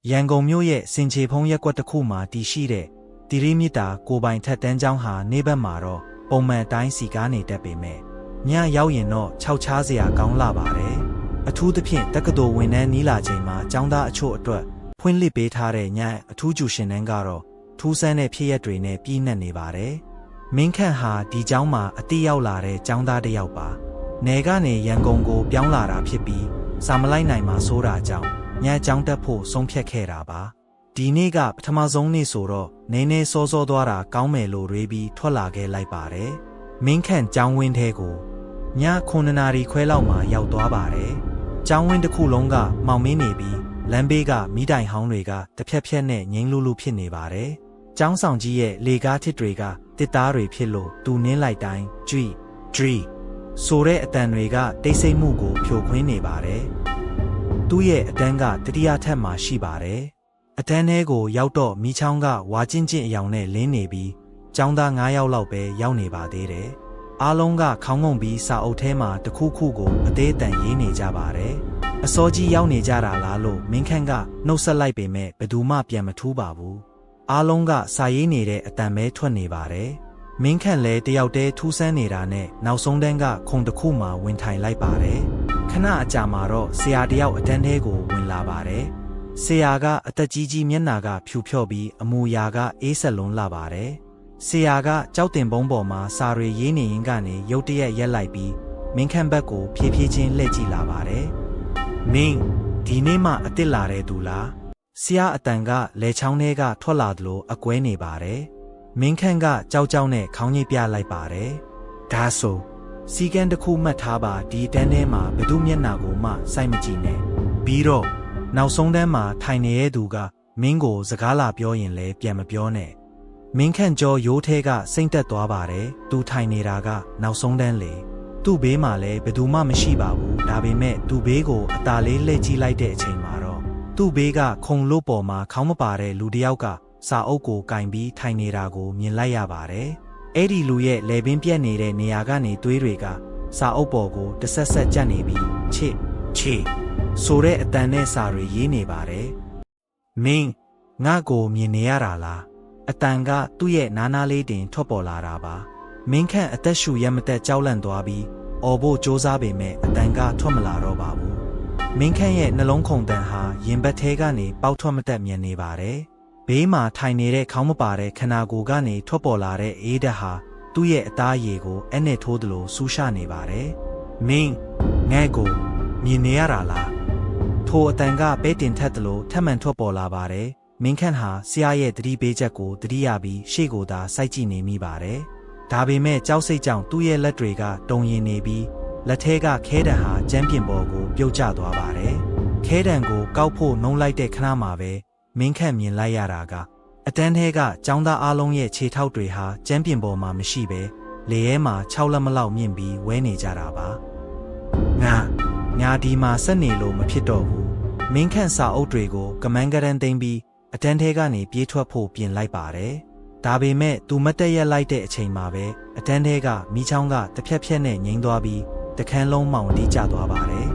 ရန်ကုန်မြို့ရဲ့စင်ချေဖုံးရက်ကွက်တစ်ခုမှာတည်ရှိတဲ့တိရိမြစ်တာကိုပိုင်ထက်တန်းကျောင်းဟာနေဘက်မှာတော့ပုံမှန်တိုင်းစီကားနေတတ်ပေမဲ့ညရောက်ရင်တော့ခြောက်ခြားစရာကောင်းလာပါတယ်အထူးသဖြင့်တက္ကသိုလ်ဝင်နှန်းနီးလာချိန်မှာကျောင်းသားအချို့အတွက်ဖွင့်လှစ်ပေးထားတဲ့ညအထူးကျူရှင်နှန်းကတော့ထူးဆန်းတဲ့ဖြစ်ရပ်တွေနဲ့ပြည့်နှက်နေပါတယ်မင်းခန့်ဟာဒီကျောင်းမှာအတိရောက်လာတဲ့ကျောင်းသားတစ်ယောက်ပါနယ်ကနေရန်ကုန်ကိုပြောင်းလာတာဖြစ်ပြီးစာမလိုက်နိုင်မှဆိုးတာကြောင့်ညကျောင်းတက်ဖို့ဆုံးဖြတ်ခဲ့တာပါဒီနေ့ကပထမဆုံးနေ့ဆိုတော့နည်းနည်းစောစောသွားတာကောင်းမယ်လို့တွေးပြီးထွက်လာခဲ့လိုက်ပါတယ်မင်းခန့်ကျောင်းဝင်းထဲကိုည9 နာရီခွဲလောက်မှာရောက်သွားပါတယ်ကျောင်းဝင်းတစ်ခုလုံးကမှောင်မင်းနေပြီးလမ်းဘေးကမိတိုင်ဟောင်းတွေကတစ်ဖြက်ဖြက်နဲ့ငိမ့်လူလူဖြစ်နေပါတယ်ကျောင်းဆောင်ကြီးရဲ့လေကားထစ်တွေကတစ်သားတွေဖြစ်လို့သူနင်းလိုက်တိုင်းကြွီဆိုတဲ့အတန်တွေကတိတ်ဆိတ်မှုကိုဖြိုခွင်းနေပါတယ်သူ့ရဲ့အတန်းကတတိယထပ်မှာရှိပါတယ်အတန်းထဲကိုရောက်တော့မိချောင်းကဝါကျင့်ကျင့်အယောင်နဲ့လင်းနေပြီးကျောင်းသား9 ယောက်လောက်ပဲရောက်နေပါသေးတယ်အားလုံးကခေါင်းငုံပြီးစာအုပ်ထဲမှာတစ်ခုခုကိုအသေးအတန်ရေးနေကြပါတယ်အစောကြီးရောက်နေကြတာလားလို့မင်းခန့်ကနှုတ်ဆက်လိုက်ပေမဲ့ဘယ်သူမှပြန်မထူးပါဘူးအားလုံးကစာရေးနေတဲ့အတန်ပဲထွက်နေပါတယ်မင်းခန့်လည်းတယောက်တည်းထူးဆန်းနေတာနဲ့နောက်ဆုံးတန်းကခုံတစ်ခုမှဝင်ထိုင်လိုက်ပါတယ်ခဏအကြာမှာတော့ဆရာတယောက်အတန်းထဲကိုဝင်လာပါတယ်ဆရာကအသက်ကြီးမျက်နှာကဖြူဖြော့ပြီးအမူအရာကအေးဆက်လွန်းလာပါတယ်ဆရာကကြောက်တင်ပုံးပေါ်မှာစာတွေရေးနေရင်ကနေရုတ်တရက်ရက်လိုက်ပြီးမင်းခန့်ဘက်ကိုဖြည်းဖြည်းချင်းလှည့်ကြည့်လာပါတယ်မင်းဒီနေ့မှအစ်စ်လာတဲ့သူလားဆရာအတန်ကလဲချောင်းထဲကထွက်လာသလိုအကွဲနေပါတယ်မင်းခန့်ကကြောက်ကြောက်နဲ့ခေါင်းညိတ်ပြလိုက်ပါတယ်ဒါဆိုစီကန်းတစ်ခုမှတ်ထားပါဒီတန်းထဲမှာဘသူမျက်နှာကိုမှစိုက်မကြည့်နဲ့ပြီးတော့နောက်ဆုံးတန်းမှာထိုင်နေတဲ့သူကမင်းကိုစကားလာပြောရင်လည်းပြန်မပြောနဲ့မင်းခန့်ကြောရိုးထဲကစိမ့်သက်သွားပါတယ်သူထိုင်နေတာကနောက်ဆုံးတန်းလေသူ့ဘေးမှာလည်းဘသူမှမရှိပါဘူးဒါပေမဲ့သူ့ဘေးကိုအသာလေးလှည့်ကြည့်လိုက်တဲ့အချိန်မှာတော့သူ့ဘေးကခုံလို့ပေါ်မှာခေါင်းမပါတဲ့လူတစ်ယောက်ကစာအုပ်ကိုကင်ပြီးထိုင်နေတာကိုမြင်လိုက်ရပါတယ်အဲ့ဒီလူရဲ့လေပင်ပြက်နေတဲ့နေရာကနေသွေးတွေကစာအုပ်ပေါ်ကိုတဆက်ဆက်ကျက်နေပြီးချစ်ဆိုတဲ့အတန်နဲ့စာတွေရေးနေပါတယ်မင်းငါ့ကိုမြင်နေရတာလားအတန်ကသူ့ရဲ့နားနားလေးတင်ထွက်ပေါ်လာတာပါမင်းခန့်အသက်ရှူရမတက်ကြောက်လန့်သွားပြီးအော်ဖို့စ조사ပေမဲ့အတန်ကထွက်မလာတော့ပါဘူးမင်းခန့်ရဲ့နှလုံးခုန်တန်ဟာရင်ဘတ်ထဲကနေပေါက်ထွက်မတက်မြန်နေပါတယ်ဘေးမှာထိုင်နေတဲ့ခေါင်းမပါတဲ့ခန္ဓာကိုယ်ကနေထွက်ပေါ်လာတဲ့အေးဓာတ်ဟာသူ့ရဲ့အသားရည်ကိုအနဲ့ထိုးသလိုဆူးရှနေပါတယ်မင်းငဲ့ကိုမြင်နေရတာလားထိုအတန်ကပဲတင်ထက်သလိုထပ်မံထွက်ပေါ်လာပါတယ်မင်းခန့်ဟာဆရာရဲ့တတိပေးချက်ကိုတတိယပြီးရှေ့ကိုသာစိုက်ကြည့်နေမိပါတယ်ဒါပေမဲ့ကြောက်စိတ်ကြောင့်သူ့ရဲ့လက်တွေကတုံရင်နေပြီးလက်ထဲကခဲတံဟာကျမ်းပြင်ပေါ်ကိုပြုတ်ကျသွားပါတယ်ခဲတံကိုကောက်ဖို့နှုံးလိုက်တဲ့ခဏမှာပဲမင်းခန့်မြင်လိုက်ရတာကအတန်းထဲကចောင်းသားအားလုံးရဲ့ခြေထောက်တွေဟာကျမ်းပြင်ပေါ်မှာမရှိပဲလေထဲမှာ6 လက်မလောက်မြင့်ပြီးဝဲနေကြတာပါငါဒီမှာဆက်နေလို့မဖြစ်တော့ဘူးမင်းခန့်စာအုပ်တွေကိုကမန်းကရန်သိမ်းပြီးအတန်းထဲကနေပြေးထွက်ဖို့ပြင်လိုက်ပါတယ်ဒါပေမဲ့သူမတက်ရက်လိုက်တဲ့အချိန်မှာပဲအတန်းထဲကမိချောင်းကတစ်ဖြက်ဖြက်နဲ့ငိမ့်သွားပြီးတခန်းလုံးမှောင်တီးကျသွားပါတယ်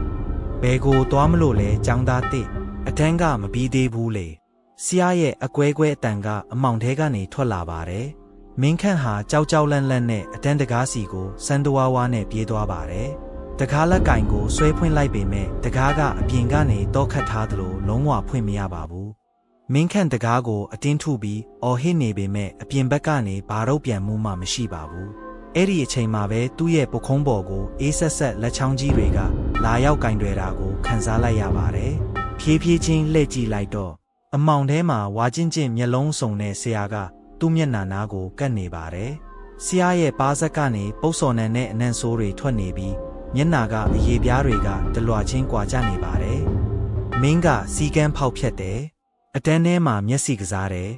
ဘယ်ကိုသွားမလို့လဲចောင်းသားတစ်အတန်းကမပြီးသေးဘူးလေဆရာရဲ့အကွဲကွဲအတန်ကအမောင်ထဲကနေထွက်လာပါတယ်မင်းခန့်ဟာကြောက်ကြောက်လန့်လန့်နဲ့အတန်းတကားစီကိုစန်းတဝါဝါနဲ့ပြေးသွားပါတယ်တကားလက်ကင်ကိုဆွဲဖွင့်လိုက်ပေမဲ့တကားကအပြင်ကနေတော့ခတ်ထားသလိုလုံးဝဖွင့်မရပါဘူးမင်းခန့်တကားကိုအတင်းထုပြီးအော်ဟစ်နေပေမဲ့အပြင်ဘက်ကနေဘာတော့ပြန်မှုမှမရှိပါဘူးအဲ့ဒီအချိန်မှာပဲသူ့ရဲ့ပုခုံးပေါ်ကိုအေးဆက်ဆက်လက်ချောင်းကြီးတွေကလာရောက်ကင်တွေတာကိုခံစားလိုက်ရပါတယ်ဖြည်းဖြည်းချင်းလှည့်ကြည့်လိုက်တော့အမောင်ထဲမှာဝါကျင့်ကျင့်မျက်လုံးစုံတဲ့ဆရာကသူ့မျက်နှာနားကိုကပ်နေပါတယ်ဆရာရဲ့ပါးစပ်ကနေပုတ်စော်နံနဲ့အနံ့ဆိုးတွေထွက်နေပြီးမျက်နှာကအရေပြားတွေကတလွှာချင်းကွာကျနေပါတယ်မင်းကစီကန်းဖောက်ဖြတ်တယ်အတန်းထဲမှာမျက်စိကစားတယ်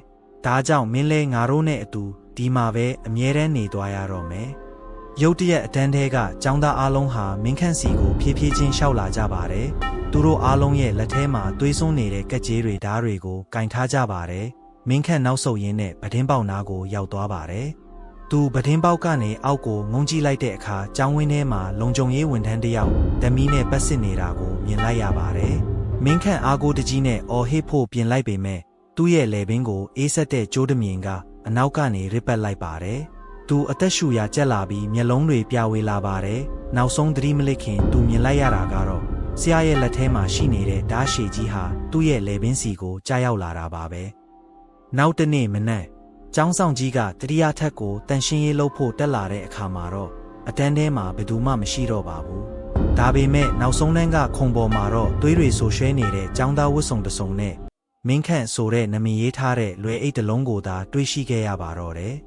ဒါကြောင့်မင်းလဲငါတို့နဲ့အတူဒီမှာပဲအမြဲတမ်းနေသွားရတော့မယ်ရုတ်တရက်အတန်းထဲကចောင်းသားအားလုံးဟာမင်းခန့်စီကိုဖြည်းဖြည်းချင်းရှောက်လာကြပါတယ်သူတို့အားလုံးရဲ့လက်ထဲမှာသွေးစွန်းနေတဲ့ကက်ကြေးတွေဓားတွေကိုကင်ထားကြပါတယ်မင်းခန့်နောက်ဆုတ်ရင်းနဲ့ပတင်းပေါက်နားကိုရောက်သွားပါတယ်သူပတင်းပေါက်ကနေအောက်ကိုငုံကြည့်လိုက်တဲ့အခါကျောင်းဝင်းထဲမှာလုံခြုံရေးဝန်ထမ်းတစ်ယောက်ဓမီနဲ့ပတ်စစ်နေတာကိုမြင်လိုက်ရပါတယ် မင်းခန့်အားကိုတကြီးနဲ့အော်ဟစ်ဖို့ပြင်လိုက်ပေမဲ့သူ့ရဲ့လေပင်ကိုအေးဆက်တဲ့ကြိုးတမြင်ကအနောက်ကနေရစ်ပတ်လိုက်ပါတယ်။သူအသက်ရှူရာကျက်လာပြီးမျက်လုံးတွေပြဝေလာပါတယ်။နောက်ဆုံးသတိမလစ်ခင်သူမြင်လိုက်ရတာကတော့ဆရာရဲ့လက်ထဲမှာရှိနေတဲ့ဓာတ်ရှည်ကြီးဟာသူ့ရဲ့လေပင်စီကိုကြားရောက်လာတာပါပဲ။နောက်တနေ့မနက်ကျောင်းဆောင်ကြီးကတတိယထပ်ကိုတန်ရှင်းရေးလုပ်ဖို့တက်လာတဲ့အခါမှာတော့အတန်းထဲမှာဘယ်သူမှမရှိတော့ပါဘူး။ဒါပေမဲ့နောက်ဆုံးတန်းကခုံပေါ်မှာတော့သွေးတွေဆူရွှဲနေတဲ့ကျောင်းသားဝတ်စုံတစ်စုံနဲ့မင်းခန့်ဆိုတဲ့နမည်ရေးထားတဲ့လွယ်အိတ်တစ်လုံးကိုသာတွေ့ရှိခဲ့ရပါတော့တယ်။